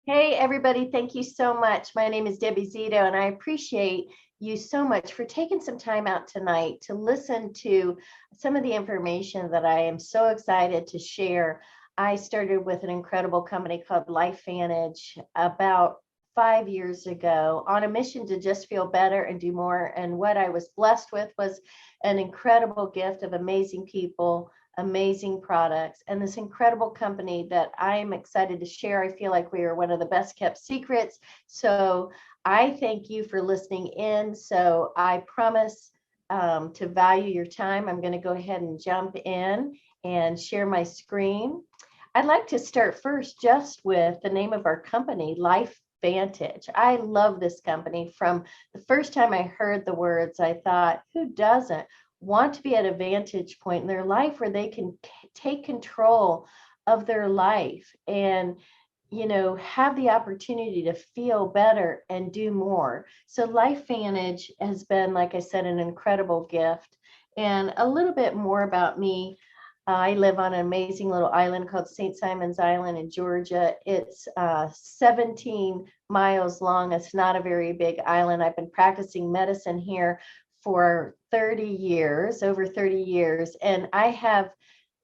Hey, everybody. Thank you so much. My name is Debbie Zito, and I appreciate you so much for taking some time out tonight to listen to some of the information that I am so excited to share. I started with an incredible company called LifeVantage about 5 years ago on a mission to just feel better and do more. And what I was blessed with was an incredible gift of amazing people, amazing products, and this incredible company that I'm excited to share. I feel like we are one of the best kept secrets. So I thank you for listening in. So I promise to value your time. I'm going to go ahead and jump in and share my screen. I'd like to start first just with the name of our company, LifeVantage. I love this company. From the first time I heard the words, I thought, who doesn't want to be at a vantage point in their life where they can take control of their life and have the opportunity to feel better and do more. So LifeVantage has been, like I said, an incredible gift. And a little bit more about me. I live on an amazing little island called St. Simon's Island in Georgia. It's 17 miles long. It's not a very big island. I've been practicing medicine here for 30 years, over 30 years, and I have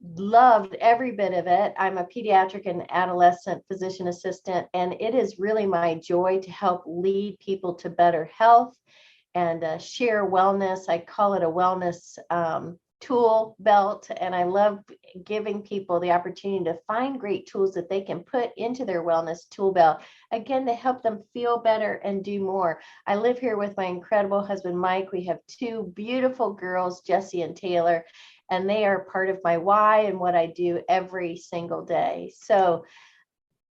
loved every bit of it. I'm a pediatric and adolescent physician assistant, and it is really my joy to help lead people to better health and share wellness. I call it a wellness tool belt, and I love giving people the opportunity to find great tools that they can put into their wellness tool belt, again, to help them feel better and do more. I live here with my incredible husband, Mike. We have two beautiful girls, Jessie and Taylor, and they are part of my why and what I do every single day. So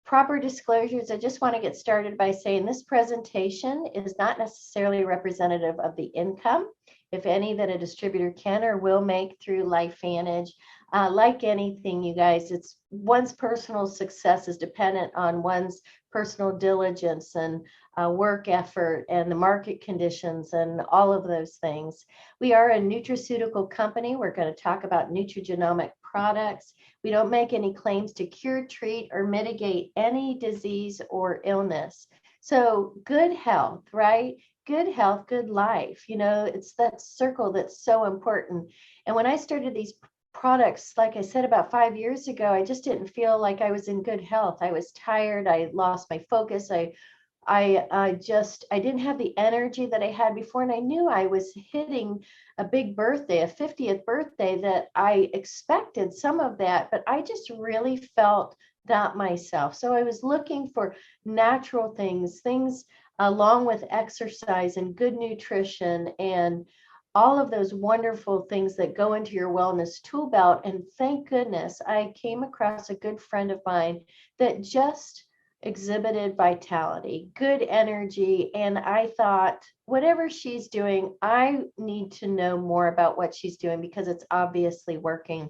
proper disclosures, I just want to get started by saying this presentation is not necessarily representative of the income, if any, that a distributor can or will make through LifeVantage. Like anything, you guys, it's one's personal success is dependent on one's personal diligence and work effort and the market conditions and all of those things. We are a nutraceutical company. We're going to talk about nutrigenomic products. We don't make any claims to cure, treat, or mitigate any disease or illness. So good health, right? Good health, good life. It's that circle that's so important. And when I started these products, like I said, about 5 years ago, I just didn't feel like I was in good health. I was tired. I lost my focus. I didn't have the energy that I had before, and I knew I was hitting a big birthday, a 50th birthday, that I expected some of that, but I just really felt not myself. So I was looking for natural things along with exercise and good nutrition and all of those wonderful things that go into your wellness tool belt. And thank goodness I came across a good friend of mine that just exhibited vitality, good energy. And I thought, whatever she's doing, I need to know more about what she's doing because it's obviously working.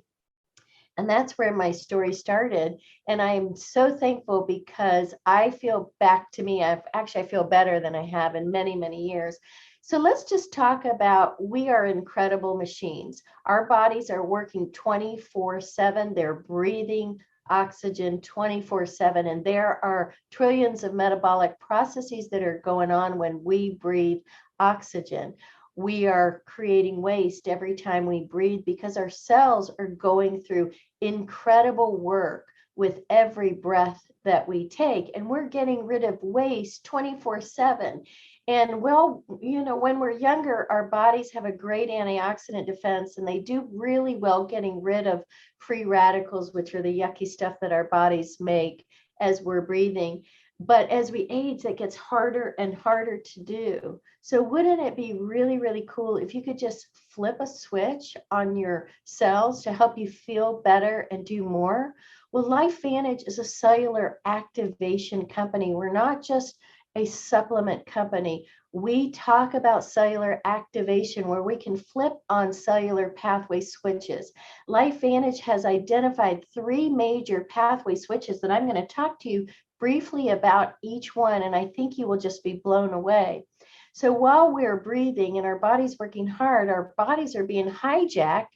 And that's where my story started. And I'm so thankful because I feel back to me. I feel better than I have in many, many years. So let's just talk about, we are incredible machines. Our bodies are working 24/7. They're breathing oxygen 24/7. And there are trillions of metabolic processes that are going on when we breathe oxygen. We are creating waste every time we breathe because our cells are going through incredible work with every breath that we take. And we're getting rid of waste 24/7. And well, when we're younger, our bodies have a great antioxidant defense, and they do really well getting rid of free radicals, which are the yucky stuff that our bodies make as we're breathing. But as we age, that gets harder and harder to do. So wouldn't it be really, really cool if you could just flip a switch on your cells to help you feel better and do more? Well, LifeVantage is a cellular activation company. We're not just a supplement company. We talk about cellular activation where we can flip on cellular pathway switches. LifeVantage has identified 3 major pathway switches that I'm going to talk to you briefly about each one, and I think you will just be blown away. So while we're breathing and our body's working hard, our bodies are being hijacked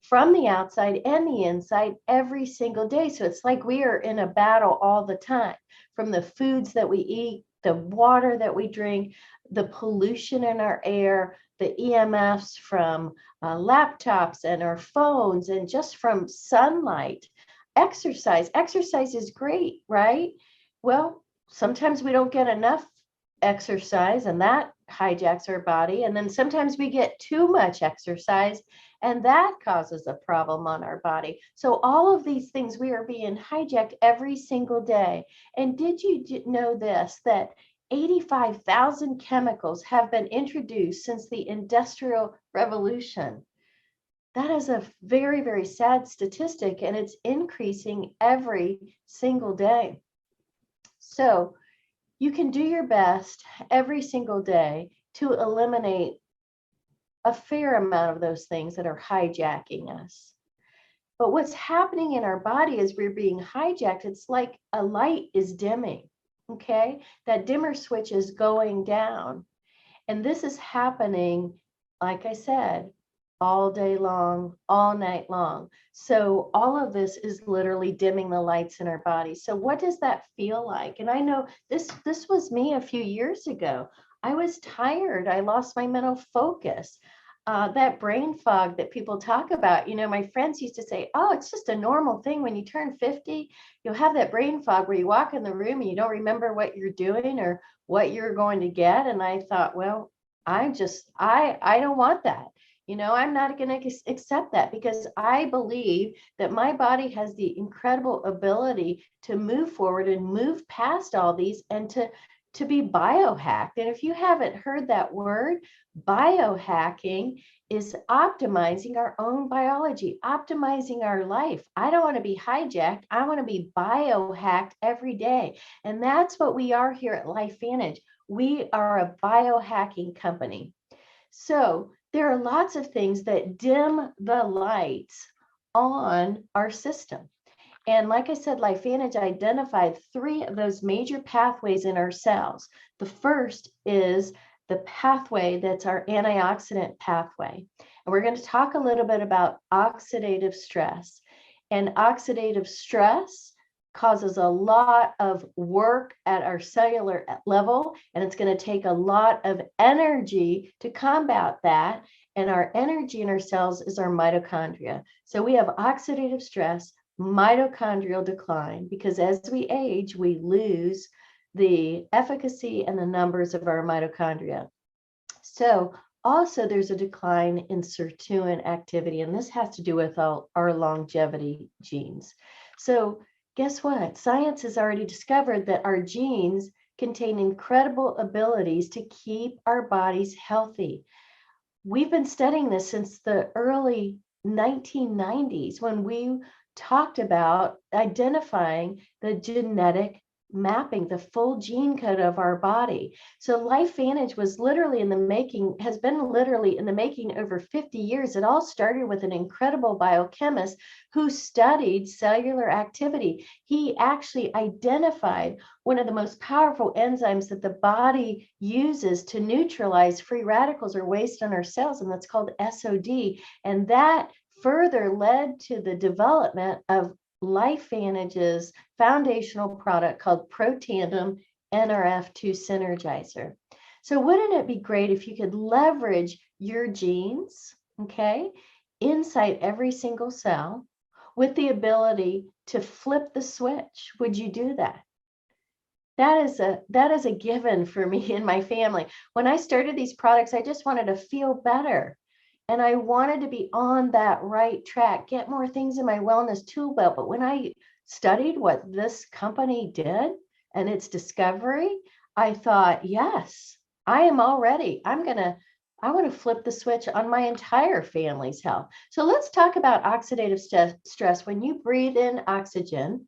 from the outside and the inside every single day. So it's like we are in a battle all the time, from the foods that we eat, the water that we drink, the pollution in our air, the EMFs from laptops and our phones, and just from sunlight. Exercise is great, right? Well, sometimes we don't get enough exercise, and that hijacks our body. And then sometimes we get too much exercise, and that causes a problem on our body. So all of these things, we are being hijacked every single day. And did you know this, that 85,000 chemicals have been introduced since the Industrial Revolution? That is a very, very sad statistic, and it's increasing every single day. So you can do your best every single day to eliminate a fair amount of those things that are hijacking us. But what's happening in our body is we're being hijacked. It's like a light is dimming, okay? That dimmer switch is going down. And this is happening, like I said, all day long, all night long. So all of this is literally dimming the lights in our body. So what does that feel like? And I know this was me a few years ago. I was tired. I lost my mental focus. That brain fog that people talk about, my friends used to say, oh, it's just a normal thing. When you turn 50, you'll have that brain fog where you walk in the room and you don't remember what you're doing or what you're going to get. And I thought, well, I don't want that. I'm not going to accept that, because I believe that my body has the incredible ability to move forward and move past all these, and to be biohacked. And if you haven't heard that word, biohacking is optimizing our own biology, optimizing our life. I don't want to be hijacked. I want to be biohacked every day. And that's what we are here at LifeVantage. We are a biohacking company. So there are lots of things that dim the lights on our system. And like I said, LifeVantage identified 3 of those major pathways in our cells. The first is the pathway that's our antioxidant pathway. And we're going to talk a little bit about oxidative stress. And oxidative stress causes a lot of work at our cellular level, and it's going to take a lot of energy to combat that. And our energy in our cells is our mitochondria. So we have oxidative stress, mitochondrial decline, because as we age, we lose the efficacy and the numbers of our mitochondria. So also there's a decline in sirtuin activity, and this has to do with our longevity genes. So guess what? Science has already discovered that our genes contain incredible abilities to keep our bodies healthy. We've been studying this since the early 1990s, when we talked about identifying the genetic mapping, the full gene code of our body. So LifeVantage was literally in the making, has been literally in the making over 50 years. It all started with an incredible biochemist who studied cellular activity. He actually identified one of the most powerful enzymes that the body uses to neutralize free radicals or waste on our cells, and that's called SOD. And that further led to the development of LifeVantage's foundational product called Protandim NRF2 Synergizer. So wouldn't it be great if you could leverage your genes, okay, inside every single cell with the ability to flip the switch? Would you do that? That is a given for me and my family. When I started these products, I just wanted to feel better. And I wanted to be on that right track, get more things in my wellness tool belt. But when I studied what this company did and its discovery, I thought, yes, I am all ready. I want to flip the switch on my entire family's health. So let's talk about oxidative stress. When you breathe in oxygen,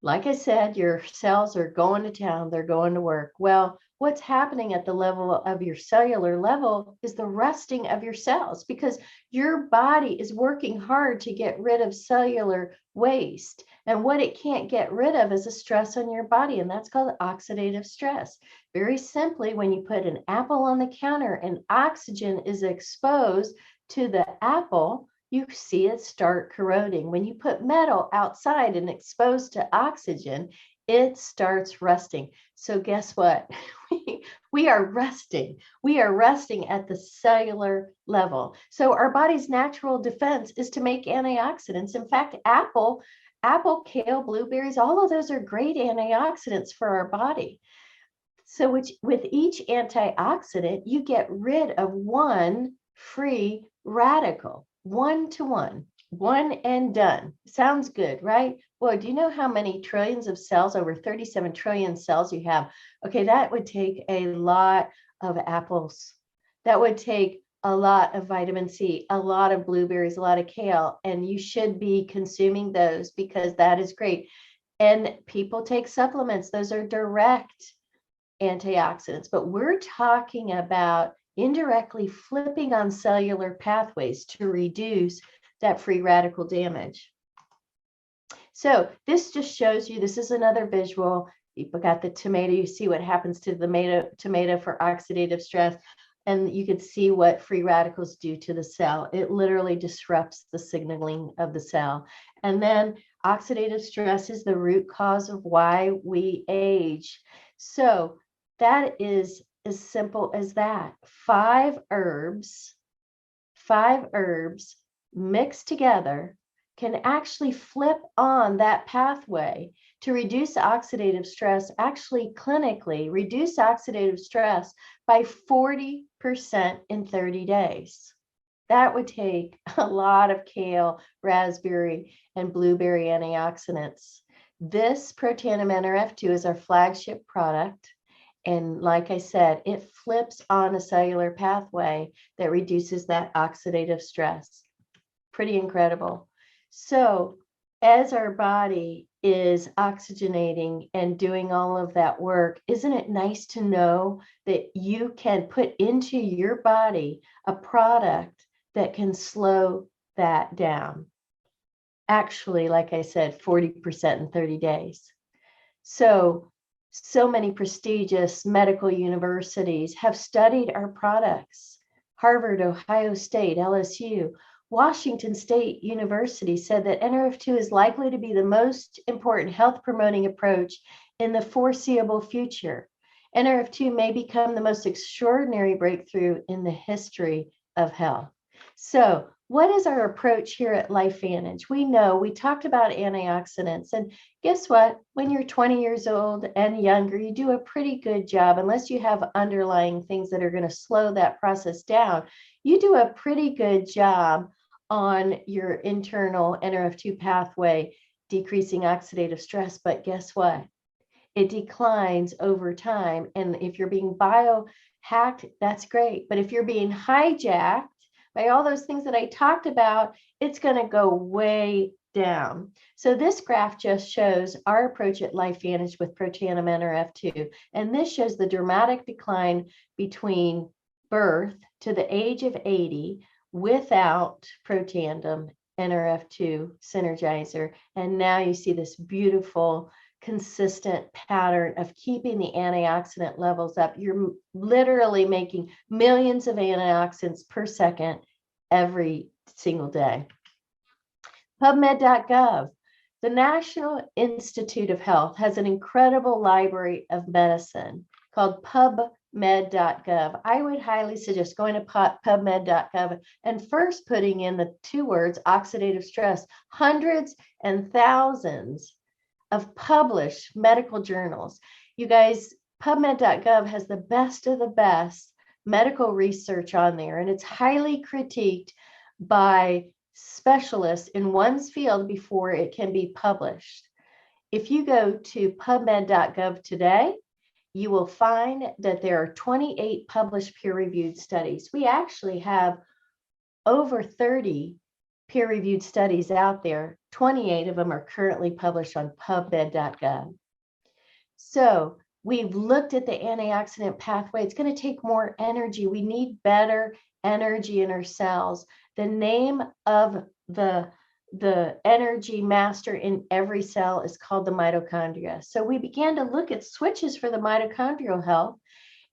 like I said, your cells are going to town, they're going to work. Well, what's happening at the level of your cellular level is the rusting of your cells, because your body is working hard to get rid of cellular waste. And what it can't get rid of is a stress on your body, and that's called oxidative stress. Very simply, when you put an apple on the counter and oxygen is exposed to the apple, you see it start corroding. When you put metal outside and exposed to oxygen, it starts rusting. So guess what? We are rusting. We are rusting at the cellular level. So our body's natural defense is to make antioxidants. In fact, apple, kale, blueberries, all of those are great antioxidants for our body. So with each antioxidant, you get rid of one free radical, 1-to-1, one and done. Sounds good, right? Well, do you know how many trillions of cells, over 37 trillion cells you have? Okay, that would take a lot of apples. That would take a lot of vitamin C, a lot of blueberries, a lot of kale, and you should be consuming those because that is great. And people take supplements. Those are direct antioxidants, but we're talking about indirectly flipping on cellular pathways to reduce that free radical damage. So this just shows you, this is another visual. People got the tomato, you see what happens to the tomato for oxidative stress, and you can see what free radicals do to the cell. It literally disrupts the signaling of the cell. And then oxidative stress is the root cause of why we age. So that is as simple as that. 5 herbs mixed together can actually flip on that pathway to reduce oxidative stress, actually clinically reduce oxidative stress by 40% in 30 days. That would take a lot of kale, raspberry, and blueberry antioxidants. This Protandim NRF2 is our flagship product. And like I said, it flips on a cellular pathway that reduces that oxidative stress. Pretty incredible. So as our body is oxygenating and doing all of that work, isn't it nice to know that you can put into your body a product that can slow that down? Actually, like I said, 40% in 30 days. So many prestigious medical universities have studied our products. Harvard, Ohio State, LSU, Washington State University said that NRF2 is likely to be the most important health promoting approach in the foreseeable future. NRF2 may become the most extraordinary breakthrough in the history of health. So what is our approach here at LifeVantage? We talked about antioxidants, and guess what? When you're 20 years old and younger, you do a pretty good job, unless you have underlying things that are going to slow that process down. You do a pretty good job on your internal NRF2 pathway, decreasing oxidative stress, but guess what? It declines over time. And if you're being biohacked, that's great. But if you're being hijacked by all those things that I talked about, it's going to go way down. So this graph just shows our approach at LifeVantage with Protandim NRF2. And this shows the dramatic decline between birth to the age of 80 without Protandim NRF2 Synergizer. And now you see this beautiful, consistent pattern of keeping the antioxidant levels up. You're literally making millions of antioxidants per second every single day. PubMed.gov. The National Institute of Health has an incredible library of medicine called PubMed.gov. I would highly suggest going to PubMed.gov and first putting in the 2 words oxidative stress. Hundreds and thousands of published medical journals. You guys, PubMed.gov has the best of the best medical research on there, and it's highly critiqued by specialists in one's field before it can be published. If you go to PubMed.gov today, you will find that there are 28 published peer-reviewed studies. We actually have over 30 peer-reviewed studies out there. 28 of them are currently published on PubMed.gov. So we've looked at the antioxidant pathway. It's going to take more energy. We need better energy in our cells. The name of the energy master in every cell is called the mitochondria. So we began to look at switches for the mitochondrial health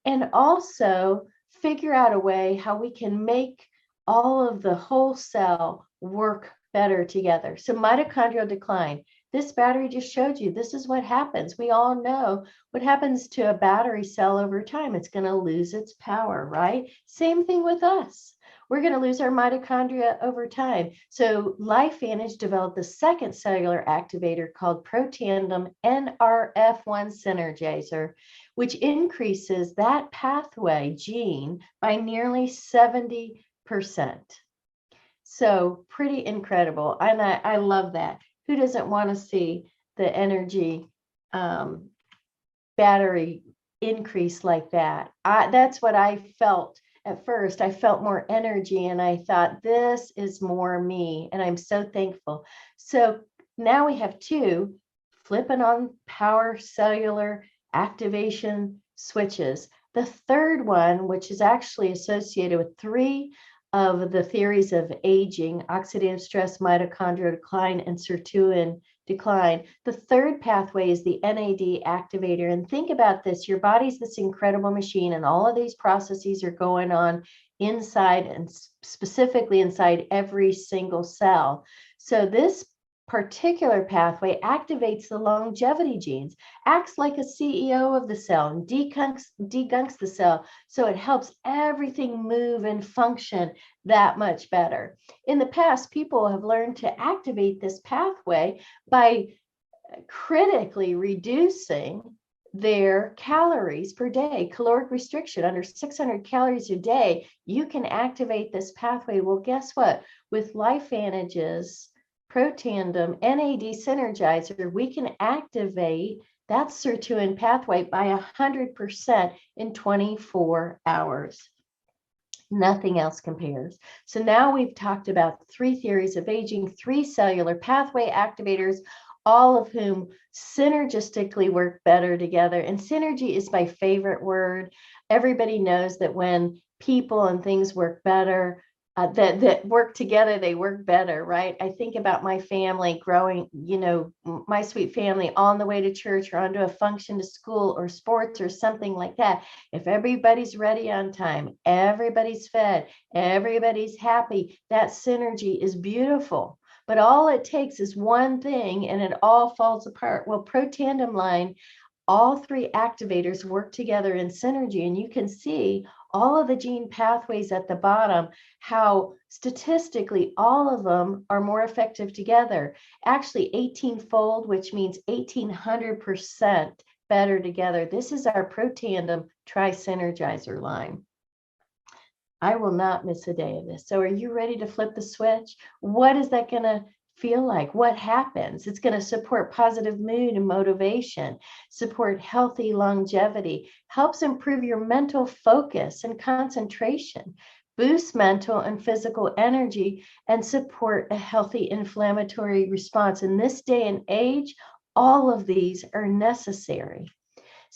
and also figure out a way how we can make all of the whole cell work better together. So mitochondrial decline, this battery just showed you, this is what happens. We all know what happens to a battery cell over time. It's going to lose its power, right? Same thing with us. We're going to lose our mitochondria over time. So LifeVantage developed the second cellular activator called Protandim NRF1 Synergizer, which increases that pathway gene by nearly 70%. So pretty incredible. And I love that. Who doesn't want to see the energy battery increase like that? That's what I felt at first. I felt more energy and I thought, this is more me. And I'm so thankful. So now we have two flipping on power cellular activation switches. The third one, which is actually associated with three of the theories of aging, oxidative stress, mitochondrial decline, and sirtuin decline. The third pathway is the NAD activator. And think about this, your body's this incredible machine, and all of these processes are going on inside, and specifically inside every single cell. So this particular pathway activates the longevity genes, acts like a CEO of the cell, and degunks the cell, so it helps everything move and function that much better. In the past, people have learned to activate this pathway by critically reducing their calories per day, caloric restriction under 600 calories a day. You can activate this pathway. Well, guess what? With LifeVantage's Protandim NAD Synergizer, we can activate that sirtuin pathway by 100% in 24 hours. Nothing else compares. So now we've talked about three theories of aging, three cellular pathway activators, all of whom synergistically work better together. And synergy is my favorite word. Everybody knows that when people and things work better, that work together, they work better, right? I think about my family growing, my sweet family on the way to church or onto a function to school or sports or something like that. If everybody's ready on time, everybody's fed, everybody's happy, that synergy is beautiful. But all it takes is one thing and it all falls apart. Well, Protandim line, all three activators work together in synergy, and you can see all of the gene pathways at the bottom, how statistically all of them are more effective together. Actually 18-fold, which means 1800% better together. This is our Protandim Tri-Synergizer line. I will not miss a day of this. So are you ready to flip the switch? What is that going to feel like? What happens? It's going to support positive mood and motivation, support healthy longevity, helps improve your mental focus and concentration, boost mental and physical energy, and support a healthy inflammatory response. In this day and age, all of these are necessary.